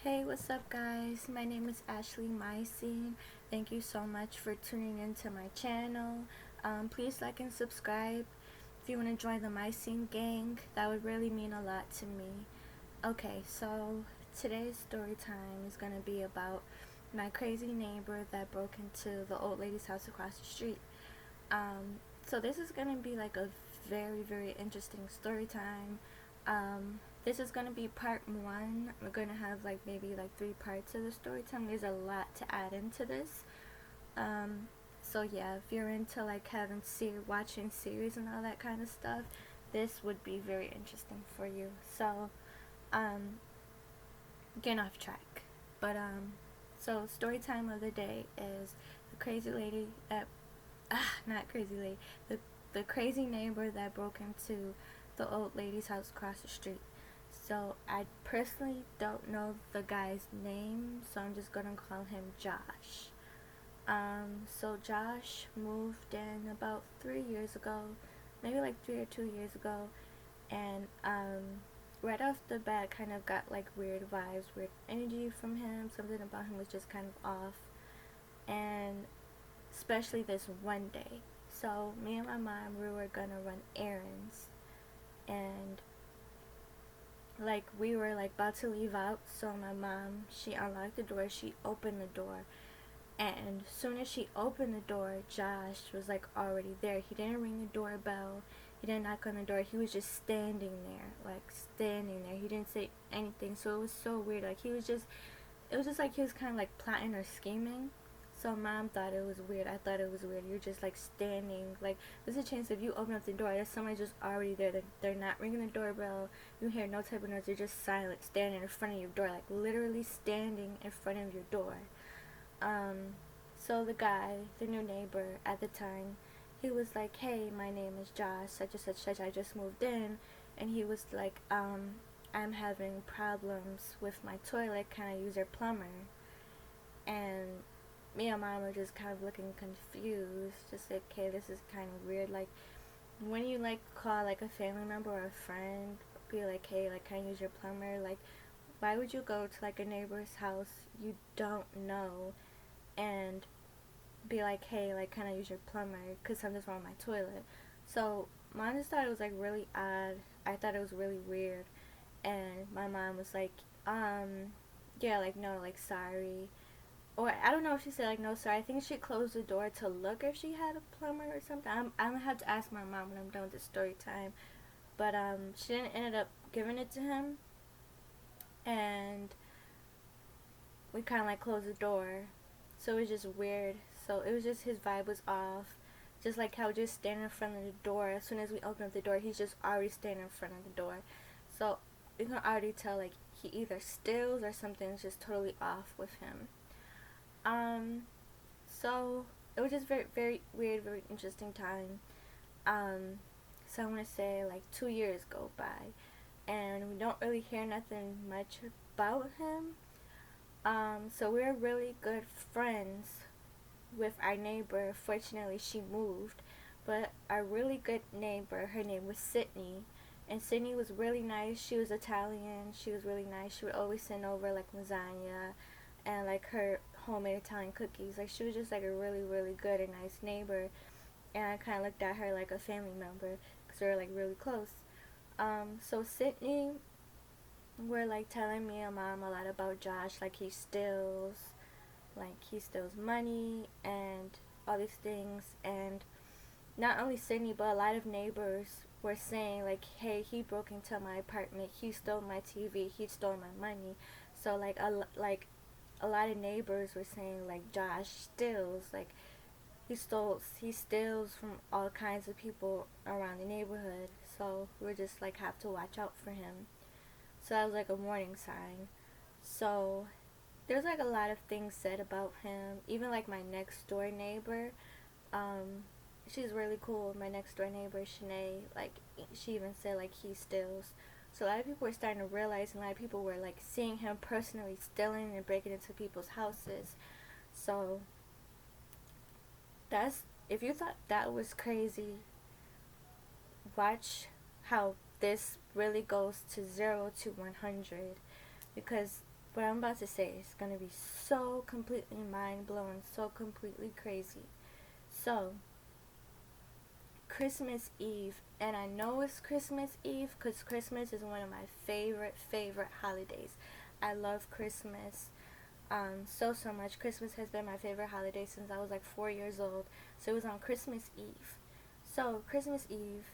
Hey, what's up guys? My name is Myscene. Thank you so much for tuning into my channel. Please like and subscribe. If you want to join the Myscene Gang, that would really mean a lot to me. Okay, so today's story time is going to be about my crazy neighbor that broke into the old lady's house across the street. So this is going to be like a very interesting story time. This is going to be part one. We're going to have like maybe like 3 parts of the story time. There's a lot to add into this. So yeah, if you're into like watching series and all that kind of stuff, this would be very interesting for you. So, getting off track. But so story time of the day is the crazy lady at not crazy lady, the crazy neighbor that broke into the old lady's house across the street. So I personally don't know the guy's name, so I'm just gonna call him Josh. So Josh moved in about 3 years ago, maybe like 3 or 2 years ago, and right off the bat, kind of got like weird vibes, weird energy from him. Something about him was just kind of off, and especially this one day. So me and my mom, we were gonna run errands, and like we were like about to leave out. So my mom, she unlocked the door, she opened the door, and as soon as she opened the door, Josh was like already there. He didn't ring the doorbell, he didn't knock on the door, he was just standing there, like standing there. He didn't say anything, so it was so weird. Like it was just like he was kind of like plotting or scheming. So mom thought it was weird. I thought it was weird. You're just like standing. Like there's a chance if you open up the door, there's somebody just already there. They're not ringing the doorbell. You hear no type of noise. You're just silent, standing in front of your door, like literally standing in front of your door. So the guy, the new neighbor at the time, he was like, "Hey, my name is Josh. Such and such. I just moved in," and he was like, "I'm having problems with my toilet. Can I use your plumber?" And me and mom were just kind of looking confused, just like, okay, this is kind of weird. Like when you like call like a family member or a friend, be like, hey, like, can I use your plumber? Like, why would you go to like a neighbor's house you don't know and be like, hey, like, can I use your plumber because something's wrong with my toilet? So mom just thought it was like really odd. I thought it was really weird, and my mom was like, yeah, like, no, like, sorry. Or I don't know if she said like no sorry. I think she closed the door to look if she had a plumber or something. I'm gonna have to ask my mom when I'm done with the story time. But she didn't ended up giving it to him, and we kind of like closed the door. So it was just weird. So it was just his vibe was off. Just like how just standing in front of the door. As soon as we open up the door, he's just already standing in front of the door. So you can already tell like he either steals or something's just totally off with him. Um, so it was just very weird, very interesting time. So I want to say like 2 years go by, and we don't really hear nothing much about him. So we're really good friends with our neighbor. Fortunately, she moved, but our really good neighbor, her name was Sydney, and Sydney was really nice. She was Italian. She was really nice. She would always send over like lasagna and like her homemade Italian cookies. Like she was just like a really good and nice neighbor, and I kind of looked at her like a family member because we were like really close. So Sydney were like telling me and mom a lot about Josh, like he steals money and all these things, and not only Sydney but a lot of neighbors were saying like, hey, he broke into my apartment, he stole my TV, he stole my money. So like a lot of neighbors were saying like Josh steals, like he steals from all kinds of people around the neighborhood. So we just like have to watch out for him. So that was like a warning sign. So there's like a lot of things said about him. Even like my next door neighbor, um, she's really cool. My next door neighbor, Shanae, like she even said like he steals. So a lot of people were starting to realize, and a lot of people were like seeing him personally stealing and breaking into people's houses. So that's, if you thought that was crazy, watch how this really goes to 0 to 100, because what I'm about to say is going to be so completely mind-blowing, so completely crazy. So, Christmas Eve, and I know it's Christmas Eve because Christmas is one of my favorite holidays. I love Christmas so much. Christmas has been my favorite holiday since I was like 4 years old. So it was on Christmas Eve. So Christmas Eve,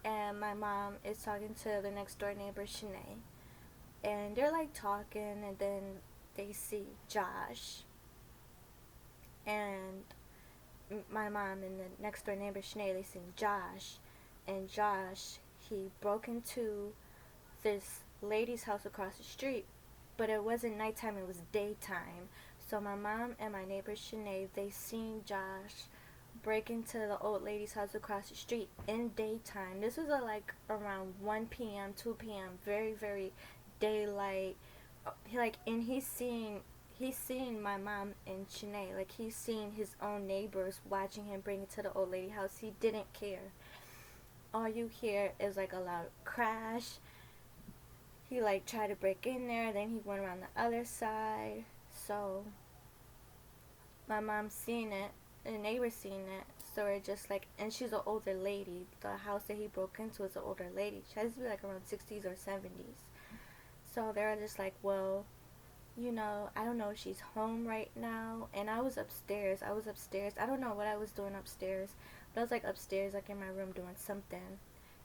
and my mom is talking to the next door neighbor, Shanae, and they're like talking, and then they see Josh, and my mom and the next door neighbor Shanae, they seen Josh, and Josh, he broke into this lady's house across the street, but it wasn't nighttime, it was daytime. So my mom and my neighbor Shanae, they seen Josh break into the old lady's house across the street in daytime. This was like around 1 p.m., 2 p.m., very daylight. And he's seeing my mom and Shanae, like he's seeing his own neighbors watching him bring it to the old lady house. He didn't care. All you hear is like a loud crash. He like tried to break in there, then he went around the other side. So my mom seen it, and the neighbor seen it. So we're just like, and she's an older lady. The house that he broke into is an older lady. She has to be like around 60s or 70s. So they're just like, well, I don't know if she's home right now. And I was upstairs. I don't know what I was doing upstairs, but I was like upstairs, like in my room doing something.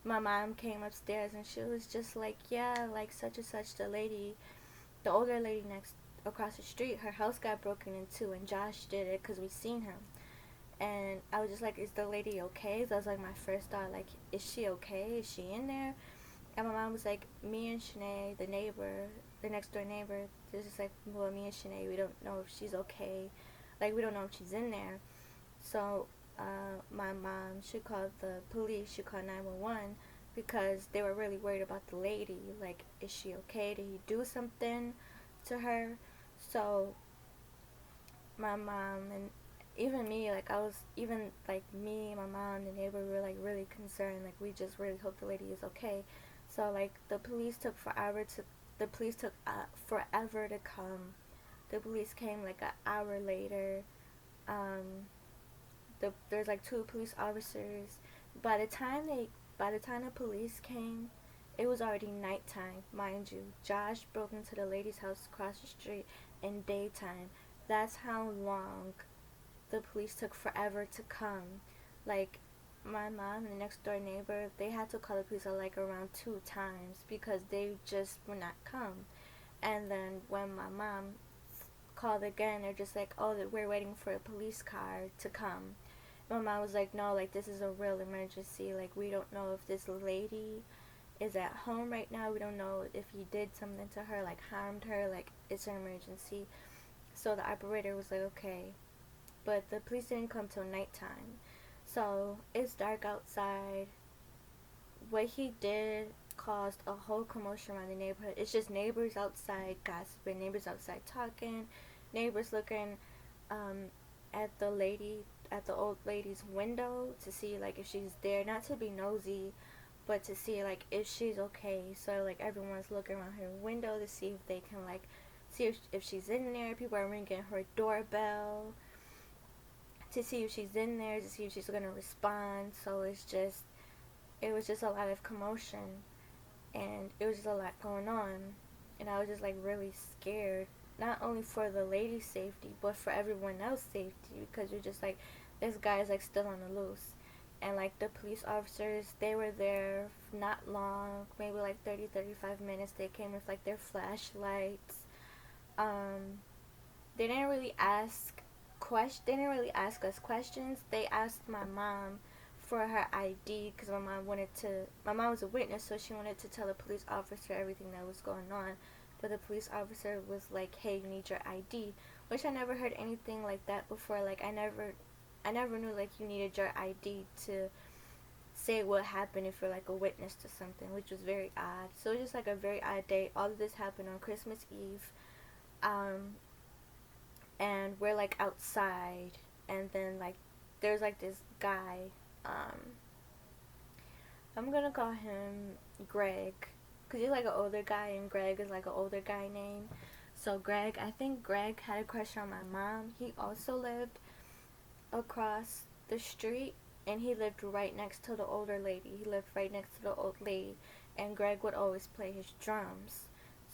My mom came upstairs and she was just like, yeah, like such and such, the older lady across the street, her house got broken into, and Josh did it because we seen him. And I was just like, is the lady okay? So that was like my first thought, like, is she okay? Is she in there? And my mom was like, me and Shanae, the next door neighbor, was just like, well, me and Shanae, we don't know if she's okay. Like, we don't know if she's in there. So my mom, she called the police, she called 911 because they were really worried about the lady. Like, is she okay? Did he do something to her? So my mom and even me, like me, my mom, the neighbor, we were like really concerned. Like, we just really hope the lady is okay. So like the police took forever to come. The police came like an hour later. There's like two police officers. By the time the police came, it was already nighttime, mind you. Josh broke into the lady's house across the street in daytime. That's how long the police took forever to come. Like, my mom and the next door neighbor, they had to call the police like around 2 times because they just would not come. And then when my mom called again, they're just like, oh, we're waiting for a police car to come. My mom was like, no, like, this is a real emergency. Like, we don't know if this lady is at home right now. We don't know if he did something to her, like harmed her. Like, it's an emergency. So the operator was like, okay. But the police didn't come till nighttime. So it's dark outside. What he did caused a whole commotion around the neighborhood. It's just neighbors outside gossiping, neighbors outside talking, neighbors looking at the old lady's window to see like if she's there, not to be nosy, but to see like if she's okay. So like everyone's looking around her window to see if they can like see if she's in there. People are ringing her doorbell to see if she's in there, to see if she's gonna respond. So it was just a lot of commotion, and it was just a lot going on, and I was just like really scared, not only for the lady's safety, but for everyone else's safety, because you're just like, this guy is like still on the loose. And like the police officers, they were there not long, maybe like 30-35 minutes. They came with like their flashlights. They didn't really ask us questions. They asked my mom for her ID because my mom was a witness, so she wanted to tell the police officer everything that was going on. But the police officer was like, hey, you need your ID, which I never heard anything like that before. Like, I never knew like you needed your ID to say what happened if you're like a witness to something, which was very odd. So it was just like a very odd day. All of this happened on Christmas Eve. And we're like outside, and then like there's like this guy, I'm gonna call him Greg because he's like an older guy, and Greg is like an older guy name. So Greg, I think Greg had a crush on my mom. He also lived across the street, and he lived right next to the older lady. He lived right next to the old lady, and Greg would always play his drums.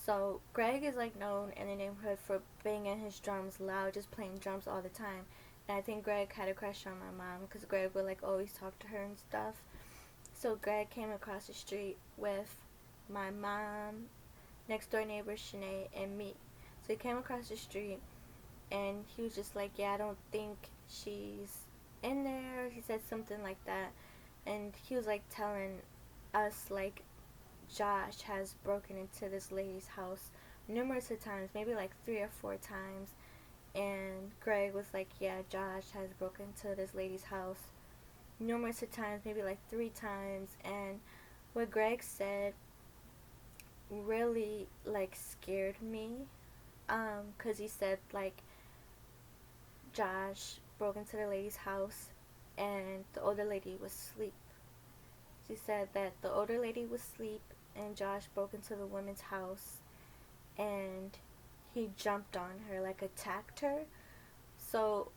So Greg is like known in the neighborhood for banging his drums loud, just playing drums all the time. And I think Greg had a crush on my mom because Greg would like always talk to her and stuff. So Greg came across the street with my mom, next door neighbor Shanae, and me. So he came across the street, and he was just like, yeah, I don't think she's in there. He said something like that, and he was like telling us like Josh has broken into this lady's house numerous of times, maybe like 3 or 4 times. And Greg was like, yeah, Josh has broken into this lady's house numerous of times, maybe like 3 times. And what Greg said really like scared me, because he said like Josh broke into the lady's house and the older lady was asleep. She said that the older lady was asleep and Josh broke into the woman's house and he jumped on her, like attacked her. So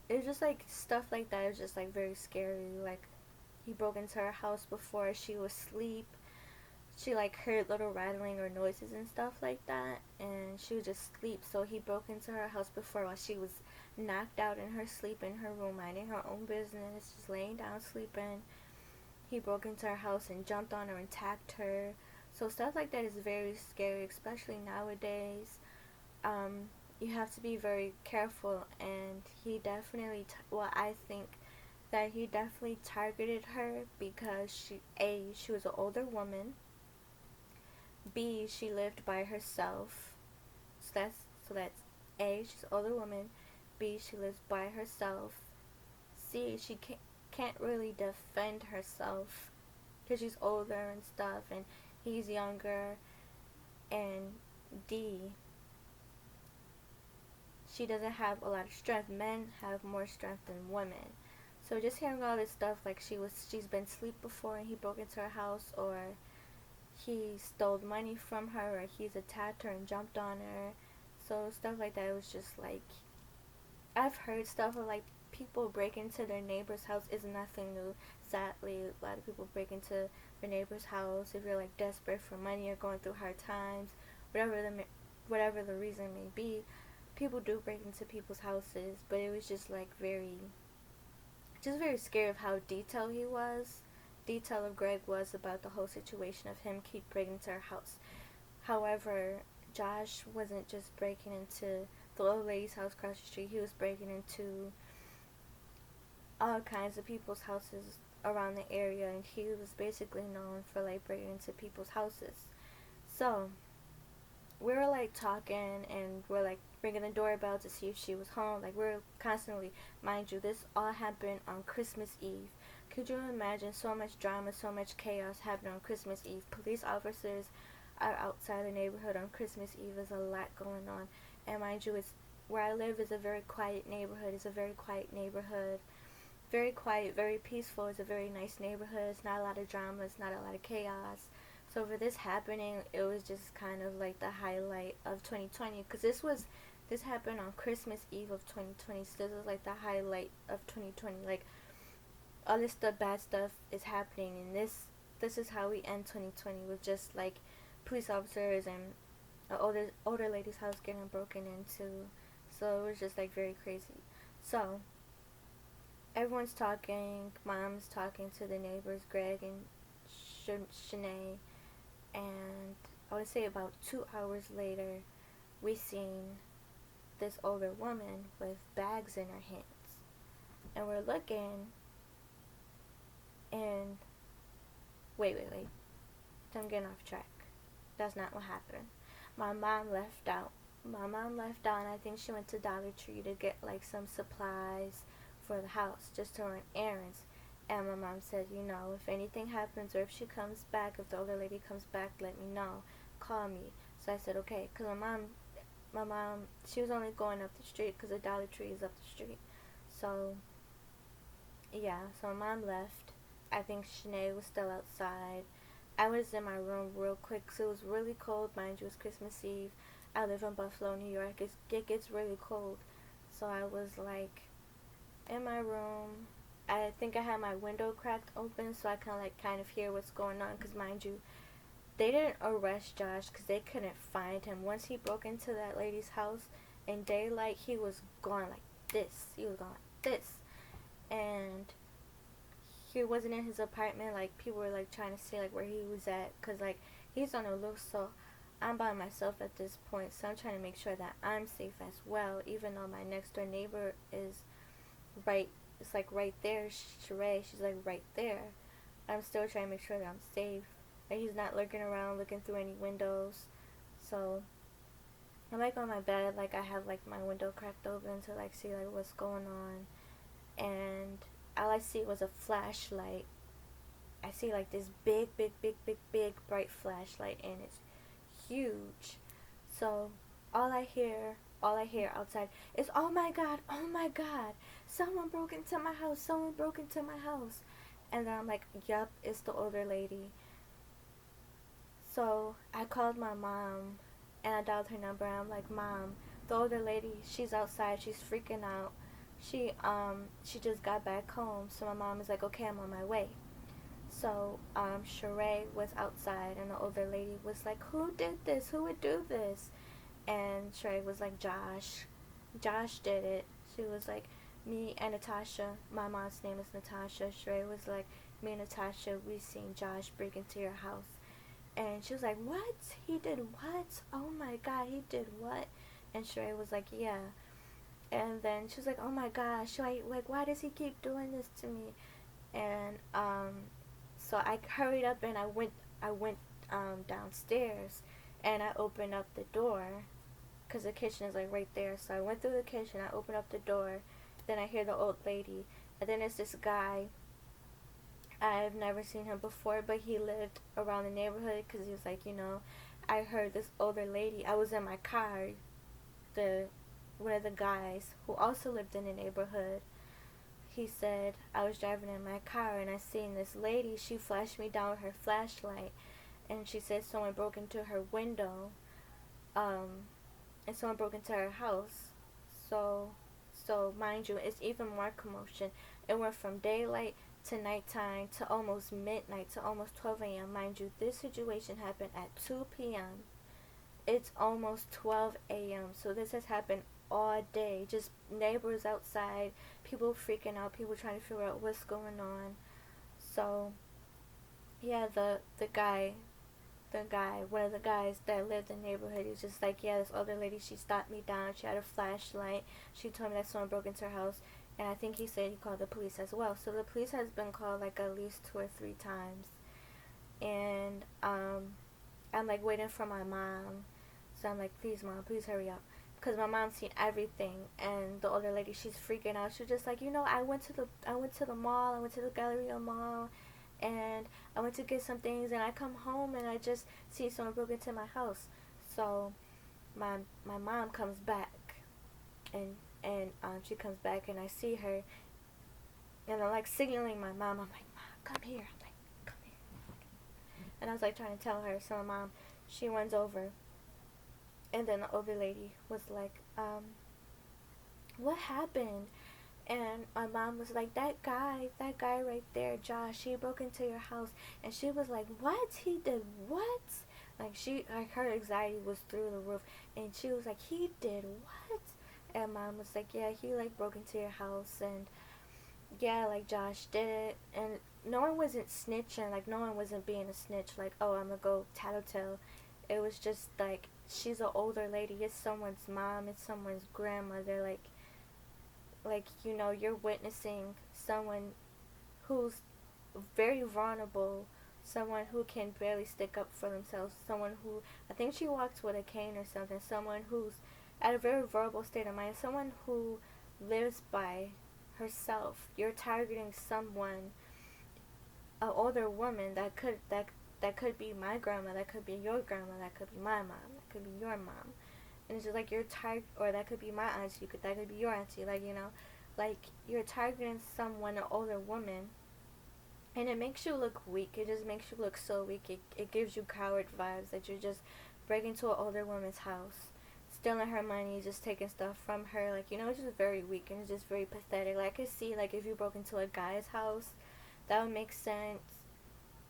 it was just like stuff like that. It was just like very scary. Like he broke into her house before she was asleep. She like heard little rattling or noises and stuff like that, and she was just asleep. So he broke into her house before while she was knocked out in her sleep in her room, minding her own business, just laying down sleeping. He broke into her house and jumped on her and attacked her. So stuff like that is very scary, especially nowadays. You have to be very careful, and he definitely, well, I think that he definitely targeted her because she was an older woman. B, she lived by herself. So that's A, she's an older woman. B, she lives by herself. C, she can't really defend herself because she's older and stuff, and he's younger. And D, she doesn't have a lot of strength. Men have more strength than women. So just hearing all this stuff, like she's been asleep before and he broke into her house, or he stole money from her, or he's attacked her and jumped on her. So stuff like that, it was just like, I've heard stuff of like people break into their neighbor's house is nothing new. Sadly, a lot of people break into their neighbor's house if you're like desperate for money or going through hard times, whatever the reason may be. People do break into people's houses, but it was just like very scary of how detailed of Greg was about the whole situation of him keep breaking into her house. However, Josh wasn't just breaking into the old lady's house across the street. He was breaking into all kinds of people's houses around the area, and he was basically known for like breaking into people's houses. So we were like talking, and we're like ringing the doorbell to see if she was home. Like we're constantly, mind you, this all happened on Christmas Eve. Could you imagine so much drama, so much chaos happening on Christmas Eve? Police officers are outside the neighborhood on Christmas Eve. There's a lot going on. And mind you, it's where I live is a very quiet neighborhood. It's a very quiet neighborhood. Very quiet, very peaceful. It's a very nice neighborhood. It's not a lot of drama. It's not a lot of chaos. So for this happening, it was just kind of like the highlight of 2020. Because this happened on Christmas Eve of 2020. So this was like the highlight of 2020. Like, all this bad stuff is happening, and this is how we end 2020 with just like police officers and an older lady's house getting broken into. So it was just like very crazy. So everyone's talking. Mom's talking to the neighbors, Greg and Shanae, and I would say about 2 hours later, we seen this older woman with bags in her hands, and we're looking. And wait. I'm getting off track. That's not what happened. My mom left out. And I think she went to Dollar Tree to get like some supplies for the house, just to run errands. And my mom said, if anything happens or if she comes back, if the older lady comes back, let me know. Call me. So I said, okay. Because my mom, she was only going up the street because the Dollar Tree is up the street. So, yeah. So my mom left. I think Shanae was still outside. I was in my room real quick, so it was really cold. Mind you, it was Christmas Eve. I live in Buffalo, New York. It gets really cold. So I was like in my room. I think I had my window cracked open so I can like kind of hear what's going on. Because mind you, they didn't arrest Josh because they couldn't find him. Once he broke into that lady's house in daylight, he was gone like this. He was gone like this. And he wasn't in his apartment. Like, people were like trying to say like where he was at, because like he's on the loose. So I'm by myself at this point, so I'm trying to make sure that I'm safe as well, even though my next door neighbor is right, it's like right there. Sheree, she's like right there. I'm still trying to make sure that I'm safe, that he's not lurking around looking through any windows. So I'm like on my bed, like I have like my window cracked open to like see like what's going on, and all I see was a flashlight. I see like this big bright flashlight, and it's huge. So all I hear outside is, oh my god, someone broke into my house, and then I'm like, yup, it's the older lady. So I called my mom and I dialed her number, and I'm like, Mom, the older lady, she's outside, she's freaking out. She just got back home. So my mom is like, okay, I'm on my way. So Sheree was outside, and the older lady was like, who did this? Who would do this? And Sheree was like, Josh did it. She was like, me and Natasha, my mom's name is Natasha. Sheree was like, me and Natasha, we seen Josh break into your house. And she was like, what? He did what? Oh my god, he did what? And Sheree was like, yeah. And then she was like, oh my gosh, like why does he keep doing this to me? And so I hurried up and I went downstairs, and I opened up the door, because the kitchen is like right there. So I went through the kitchen, I opened up the door, then I hear the old lady, and then there's this guy. I've never seen him before, but he lived around the neighborhood, because he was like, I heard this older lady. I was in my car. One of the guys who also lived in the neighborhood, he said, I was driving in my car and I seen this lady. She flashed me down with her flashlight, and she said someone broke into her window, and someone broke into her house. So mind you, it's even more commotion. It went from daylight to nighttime to almost midnight to almost 12 a.m. Mind you, this situation happened at 2 p.m. It's almost 12 a.m. So this has happened all day. Just neighbors outside, people freaking out, people trying to figure out what's going on. So yeah, the guy, one of the guys that lived in the neighborhood, he was just like, yeah, this older lady, she stopped me down, she had a flashlight, she told me that someone broke into her house, and I think he said he called the police as well. So the police has been called like at least 2 or 3 times, and I'm like waiting for my mom. So I'm like, please mom, please hurry up, because my mom's seen everything. And the older lady, she's freaking out. She's just like, I went to the mall, I went to the Galleria Mall, and I went to get some things, and I come home and I just see someone broke into my house. So my mom comes back, and she comes back, and I see her, and I'm like signaling my mom. I'm like, Mom, come here. I'm like, come here. And I was like trying to tell her. So my mom, she runs over, and then the older lady was like, what happened? And my mom was like, that guy right there, Josh, he broke into your house. And she was like, what? He did what? Like her anxiety was through the roof. And she was like, he did what? And mom was like, yeah, he like broke into your house, and yeah, like Josh did it. And no one wasn't snitching, like no one wasn't being a snitch, like, oh, I'm gonna go tattletale. It was just like, she's an older lady, it's someone's mom, it's someone's grandmother, like you're witnessing someone who's very vulnerable, someone who can barely stick up for themselves, someone who, I think she walks with a cane or something, someone who's at a very vulnerable state of mind, someone who lives by herself. You're targeting someone, an older woman that could be my grandma, that could be your grandma, that could be my mom, that could be your mom. And it's just like, or that could be my auntie, that could be your auntie, like you're targeting someone, an older woman, and it makes you look weak. It just makes you look so weak. It gives you coward vibes that you're just breaking into an older woman's house, stealing her money, just taking stuff from her. Like, you know, it's just very weak and it's just very pathetic. Like, I could see, like, if you broke into a guy's house, that would make sense.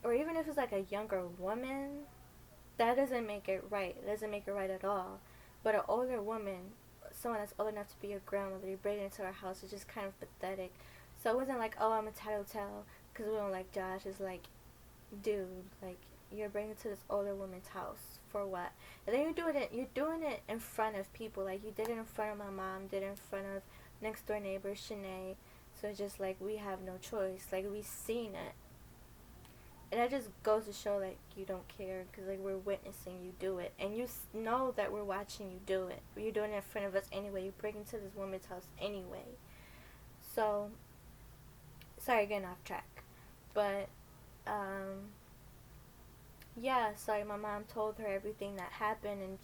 Or even if it's, like, a younger woman, that doesn't make it right. It doesn't make it right at all. But an older woman, someone that's old enough to be a grandmother, you break into her house, it's just kind of pathetic. So it wasn't like, oh, I'm a tattletale because we don't like Josh. It's like, dude, like, you're bringing to this older woman's house for what? And then you're doing it in front of people. Like, you did it in front of my mom, did it in front of next door neighbor Shanae. So it's just like, we have no choice. Like, we've seen it. And that just goes to show, like, you don't care, because, like, we're witnessing you do it. And you know that we're watching you do it. You're doing it in front of us anyway. You break into this woman's house anyway. So, sorry, getting off track. But, yeah, so like, my mom told her everything that happened, and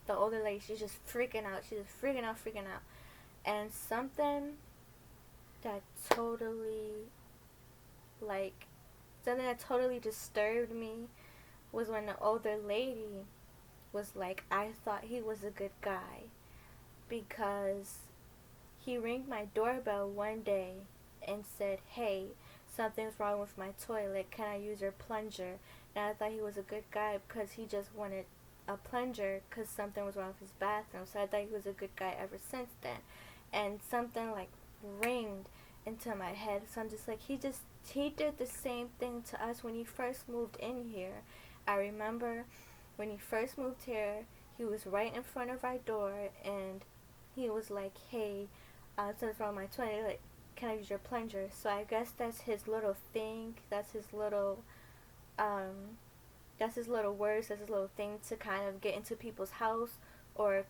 the older lady, she's just freaking out. She's just freaking out. And something that totally, like, something that totally disturbed me was when the older lady was like, I thought he was a good guy because he rang my doorbell one day and said, hey, something's wrong with my toilet, can I use your plunger? And I thought he was a good guy because he just wanted a plunger because something was wrong with his bathroom. So I thought he was a good guy ever since then. And something like ringed into my head. So I'm just like, he did the same thing to us when he first moved in here. I remember when he first moved here, he was right in front of our door and he was like, hey, something's wrong with my toilet, like, can I use your plunger? So I guess that's his little thing, that's his little words, that's his little thing to kind of get into people's house. Or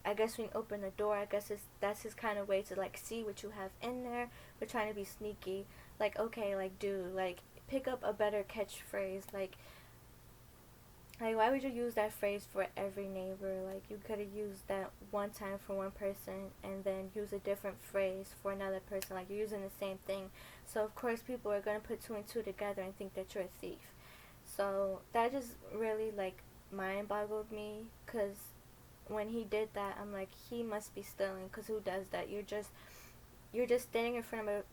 I guess when you open the door, I guess that's his kind of way to, like, see what you have in there, but trying to be sneaky. Like, okay, like, dude, like, pick up a better catchphrase. Like, why would you use that phrase for every neighbor? Like, you could have used that one time for one person and then use a different phrase for another person. Like, you're using the same thing. So, of course, people are going to put two and two together and think that you're a thief. So, that just really, like, mind-boggled me, because when he did that, I'm like, he must be stealing, because who does that? You're just standing in front of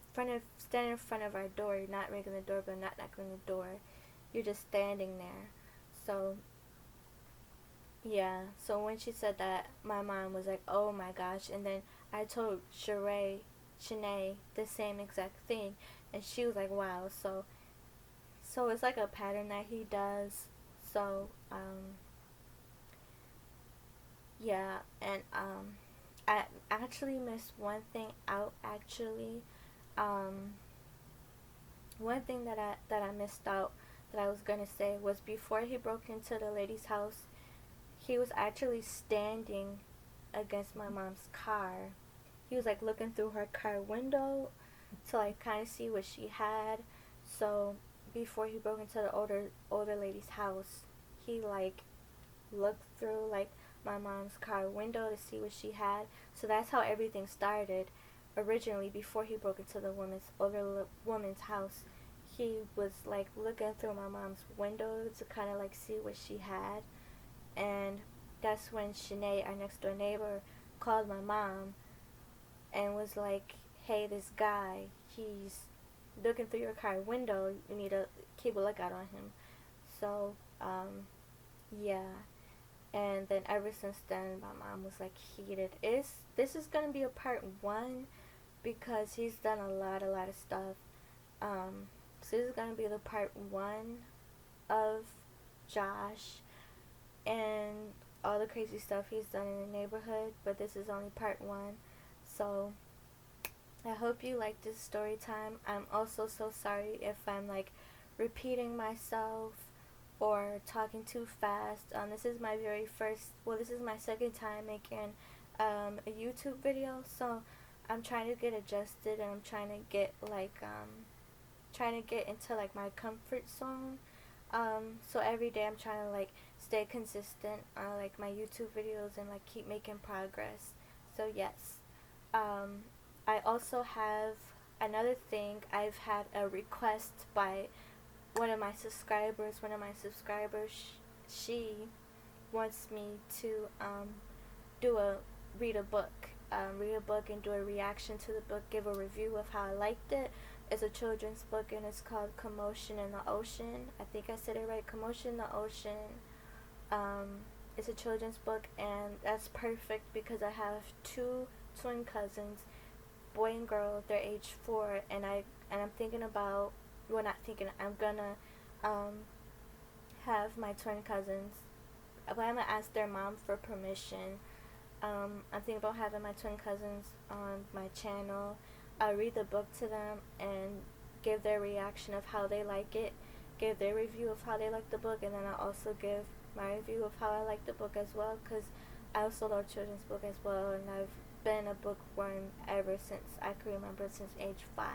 our door. You're not ringing the doorbell, not knocking on the door. You're just standing there. So, yeah. So when she said that, my mom was like, oh my gosh. And then I told Shanae the same exact thing. And she was like, wow. So it's like a pattern that he does. So, yeah. And, I actually missed one thing out, actually. One thing that I missed out that I was gonna say was, before he broke into the lady's house, he was actually standing against my mom's car. He was like looking through her car window to like kind of see what she had. So before he broke into the older lady's house, he like looked through like my mom's car window to see what she had. So that's how everything started. Originally, before he broke into the older woman's house, he was like looking through my mom's window to kind of like see what she had. And that's when Shanae, our next door neighbor, called my mom and was like, hey, this guy, he's looking through your car window, you need to keep a lookout on him. So, yeah. And then ever since then, my mom was like heated. This is gonna be a part 1 because he's done a lot of stuff. So this is gonna be the part 1 of Josh and all the crazy stuff he's done in the neighborhood. But this is only part 1. So I hope you like this story time. I'm also so sorry if I'm like repeating myself or talking too fast. This is my this is my second time making a YouTube video, so I'm trying to get adjusted and I'm trying to get like into like my comfort zone. So every day I'm trying to like stay consistent on like my YouTube videos and like keep making progress. So yes, I also have another thing. I've had a request by one of my subscribers. She wants me to read a book. Read a book and do a reaction to the book, give a review of how I liked it. It's a children's book and it's called Commotion in the Ocean. I think I said it right, Commotion in the Ocean. It's a children's book, and that's perfect because I have two twin cousins, boy and girl. They're age 4, and I'm thinking about, well, not thinking, I'm gonna have my twin cousins, but I'm gonna ask their mom for permission. I'm thinking about having my twin cousins on my channel. I'll read the book to them and give their reaction of how they like it, give their review of how they like the book, and then I'll also give my review of how I like the book as well, because I also love children's book as well, and I've been a bookworm ever since I can remember, since age 5.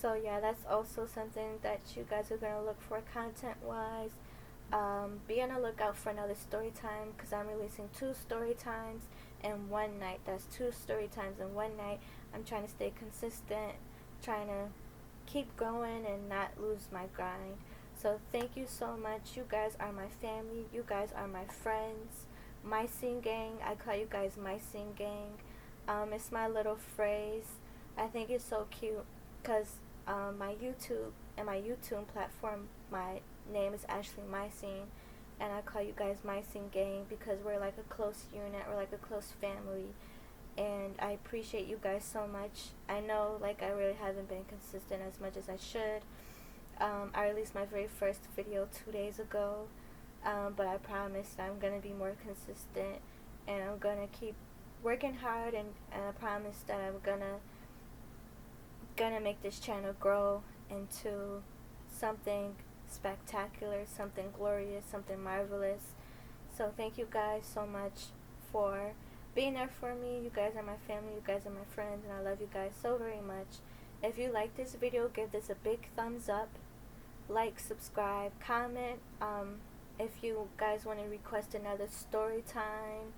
So yeah, that's also something that you guys are going to look for content wise. Be on the lookout for another story time, because I'm releasing 2 story times in one night. That's 2 story times in one night. I'm trying to stay consistent, trying to keep going and not lose my grind. So thank you so much. You guys are my family. You guys are my friends. Myscene Gang. I call you guys Myscene Gang. It's my little phrase. I think it's so cute because my YouTube platform, my name is AshleyyMycene, and I call you guys Myscene Gang because we're like a close unit. We're like a close family. And I appreciate you guys so much. I know, like, I really haven't been consistent as much as I should. I released my very first video 2 days ago, but I promise I'm gonna be more consistent, and I'm gonna keep working hard, and I promise that I'm gonna make this channel grow into something spectacular, something glorious, something marvelous. So thank you guys so much for being there for me. You guys are my family, you guys are my friends, and I love you guys so very much. If you like this video, give this a big thumbs up, like, subscribe, comment. If you guys want to request another story time,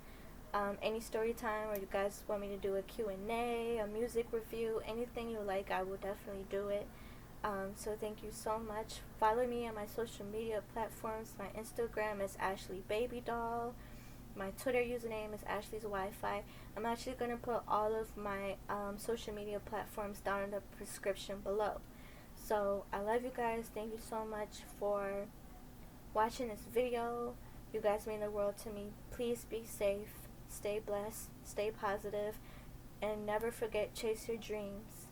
any story time, or you guys want me to do a Q&A, a music review, anything you like, I will definitely do it. So thank you so much. Follow me on my social media platforms. My Instagram is AshleyyBabyDoll. My Twitter username is Ashley's Wi-Fi. I'm actually going to put all of my social media platforms down in the description below. So I love you guys. Thank you so much for watching this video. You guys mean the world to me. Please be safe, stay blessed, stay positive, and never forget, chase your dreams,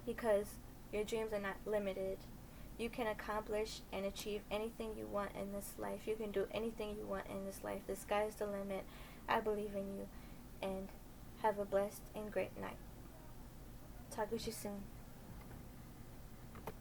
because your dreams are not limited. You can accomplish and achieve anything you want in this life. You can do anything you want in this life. The sky is the limit. I believe in you. And have a blessed and great night. Talk with you soon.